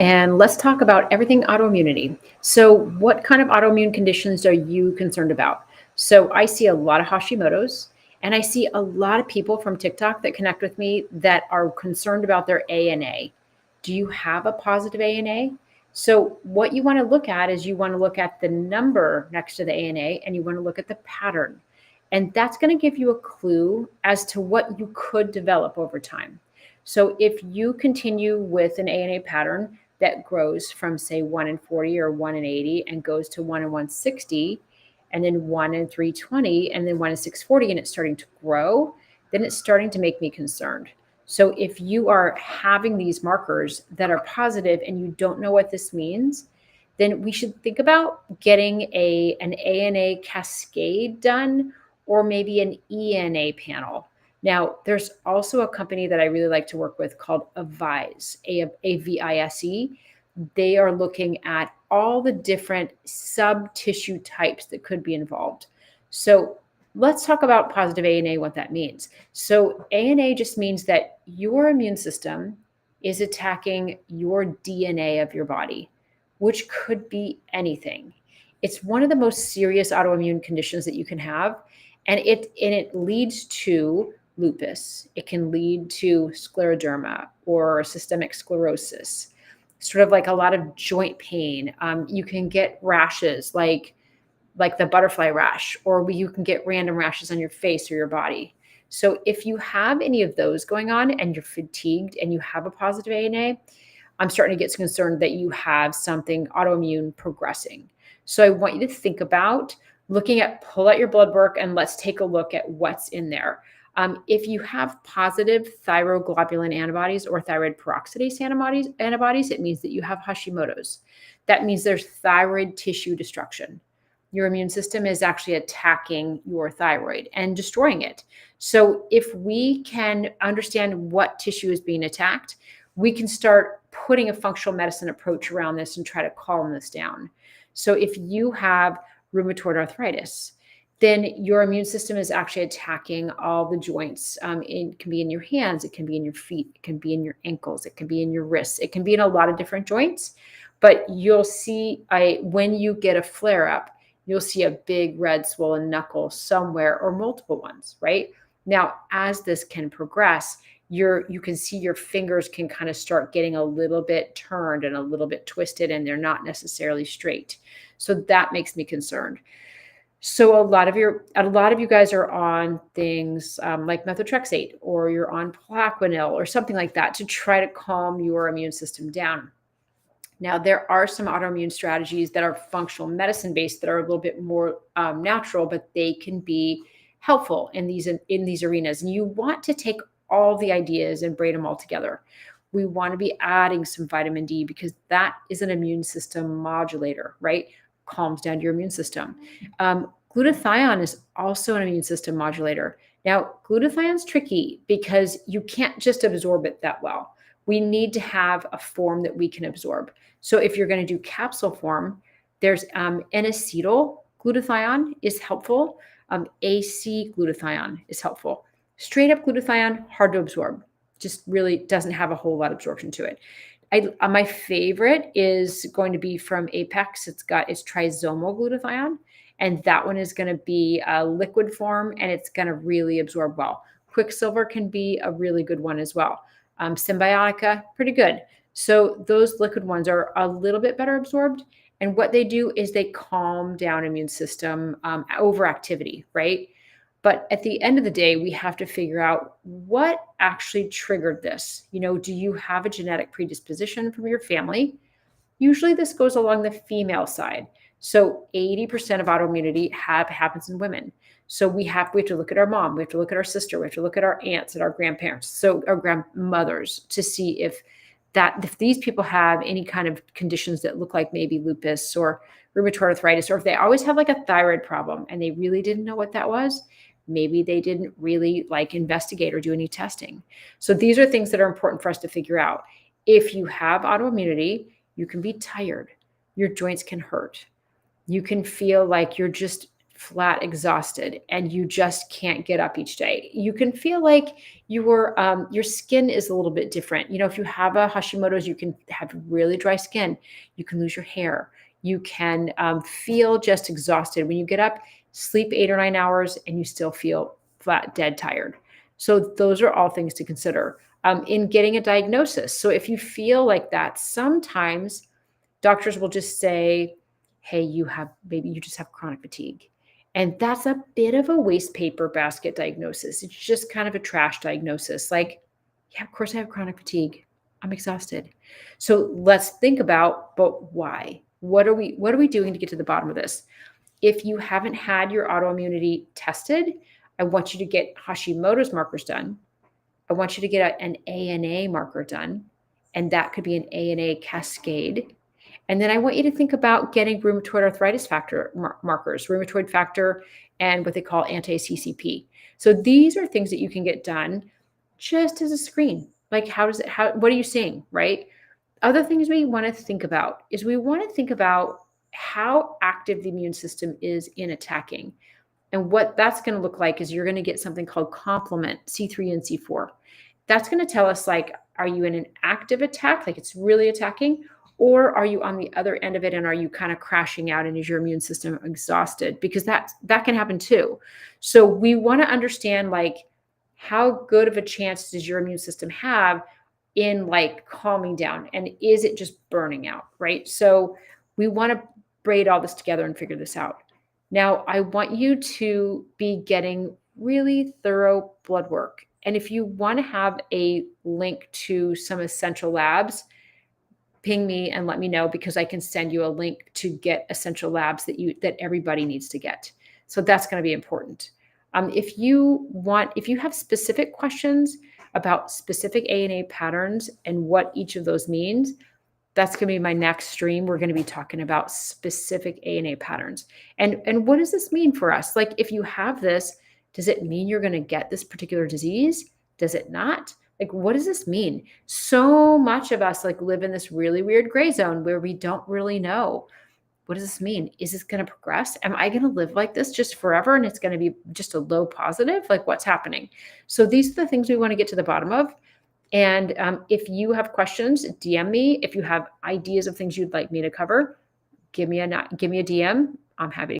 And let's talk about everything autoimmunity. So, what kind of autoimmune conditions are you concerned about? So, I see a lot of Hashimoto's, and I see a lot of people from TikTok that connect with me that are concerned about their ANA. Do you have a positive ANA? So, what you want to look at is you want to look at the number next to the ANA and you want to look at the pattern. And that's going to give you a clue as to what you could develop over time. So, if you continue with an ANA pattern, that grows from say 1 in 40 or 1 in 80 and goes to 1 in 160 and then 1 in 320 and then 1 in 640 and it's starting to grow, then it's starting to make me concerned. So if you are having these markers that are positive and you don't know what this means, then we should think about getting an ANA cascade done or maybe an ENA panel. Now, there's also a company that I really like to work with called Avise, Avise. They are looking at all the different sub-tissue types that could be involved. So let's talk about positive ANA, what that means. So ANA just means that your immune system is attacking your DNA of your body, which could be anything. It's one of the most serious autoimmune conditions that you can have, and it leads to lupus. It can lead to scleroderma or systemic sclerosis, sort of like a lot of joint pain. You can get rashes like the butterfly rash, or you can get random rashes on your face or your body. So if you have any of those going on and you're fatigued and you have a positive ANA, I'm starting to get concerned that you have something autoimmune progressing. So I want you to think about pull out your blood work and let's take a look at what's in there. If you have positive thyroglobulin antibodies or thyroid peroxidase antibodies, it means that you have Hashimoto's. That means there's thyroid tissue destruction. Your immune system is actually attacking your thyroid and destroying it. So if we can understand what tissue is being attacked, we can start putting a functional medicine approach around this and try to calm this down. So if you have rheumatoid arthritis, then your immune system is actually attacking all the joints. It can be in your hands, it can be in your feet, it can be in your ankles, it can be in your wrists, it can be in a lot of different joints. But you'll see, when you get a flare up, you'll see a big red swollen knuckle somewhere or multiple ones, right? Now, as this can progress, you can see your fingers can kind of start getting a little bit turned and a little bit twisted, and they're not necessarily straight. So that makes me concerned. So a lot of you guys are on things like methotrexate, or you're on Plaquenil or something like that to try to calm your immune system down. Now, there are some autoimmune strategies that are functional medicine based that are a little bit more natural, but they can be helpful in these arenas. And you want to take all the ideas and braid them all together. We want to be adding some vitamin D because that is an immune system modulator, right? Calms down your immune system. Glutathione is also an immune system modulator. Now, glutathione's tricky because you can't just absorb it that well. We need to have a form that we can absorb. So if you're going to do capsule form, there's N-acetyl glutathione is helpful. AC glutathione is helpful. Straight up glutathione, hard to absorb. Just really doesn't have a whole lot of absorption to it. My favorite is going to be from Apex. It's trisomal glutathione, and that one is going to be a liquid form, and it's going to really absorb well. Quicksilver can be a really good one as well. Symbiotica, pretty good. So those liquid ones are a little bit better absorbed, and what they do is they calm down immune system overactivity, right? But at the end of the day, we have to figure out what actually triggered this. Do you have a genetic predisposition from your family? Usually this goes along the female side. So 80% of autoimmunity happens in women. So we have to look at our mom, we have to look at our sister, we have to look at our aunts and our grandparents, so our grandmothers, to see if these people have any kind of conditions that look like maybe lupus or rheumatoid arthritis, or if they always have like a thyroid problem and they really didn't know what that was. Maybe they didn't really investigate or do any testing. So these are things that are important for us to figure out. If you have autoimmunity, you can be tired. Your joints can hurt. You can feel like you're just flat exhausted and you just can't get up each day. You can feel like your skin is a little bit different. If you have a Hashimoto's, you can have really dry skin. You can lose your hair. You can feel just exhausted when you get up, sleep 8 or 9 hours, and you still feel flat, dead tired. So those are all things to consider in getting a diagnosis. So if you feel like that, sometimes doctors will just say, hey, maybe you just have chronic fatigue. And that's a bit of a waste paper basket diagnosis. It's just kind of a trash diagnosis. Like, yeah, of course I have chronic fatigue. I'm exhausted. So let's think about, but why? What are we doing to get to the bottom of this? If you haven't had your autoimmunity tested, I want you to get Hashimoto's markers done. I want you to get an ANA marker done, and that could be an ANA cascade. And then I want you to think about getting rheumatoid arthritis factor markers, rheumatoid factor, and what they call anti-CCP. So these are things that you can get done just as a screen. Like, what are you seeing, right? Other things we want to think about is we want to think about how active the immune system is in attacking. And what that's going to look like is you're going to get something called complement C3 and C4. That's going to tell us, like, are you in an active attack, like it's really attacking, or are you on the other end of it and are you kind of crashing out and is your immune system exhausted? Because that can happen too. So we want to understand, like, how good of a chance does your immune system have in like calming down, and is it just burning out, right? So we want to braid all this together and figure this out. Now, I want you to be getting really thorough blood work. And if you want to have a link to some essential labs, ping me and let me know, because I can send you a link to get essential labs that everybody needs to get. So that's going to be important. If you have specific questions about specific ANA patterns and what each of those means, that's going to be my next stream. We're going to be talking about specific ANA patterns. And what does this mean for us? Like, if you have this, does it mean you're going to get this particular disease? Does it not? Like, what does this mean? So much of us like live in this really weird gray zone where we don't really know. What does this mean? Is this going to progress? Am I going to live like this just forever and it's going to be just a low positive? Like, what's happening? So these are the things we want to get to the bottom of. And if you have questions, DM me. If you have ideas of things you'd like me to cover, give me a DM. I'm happy to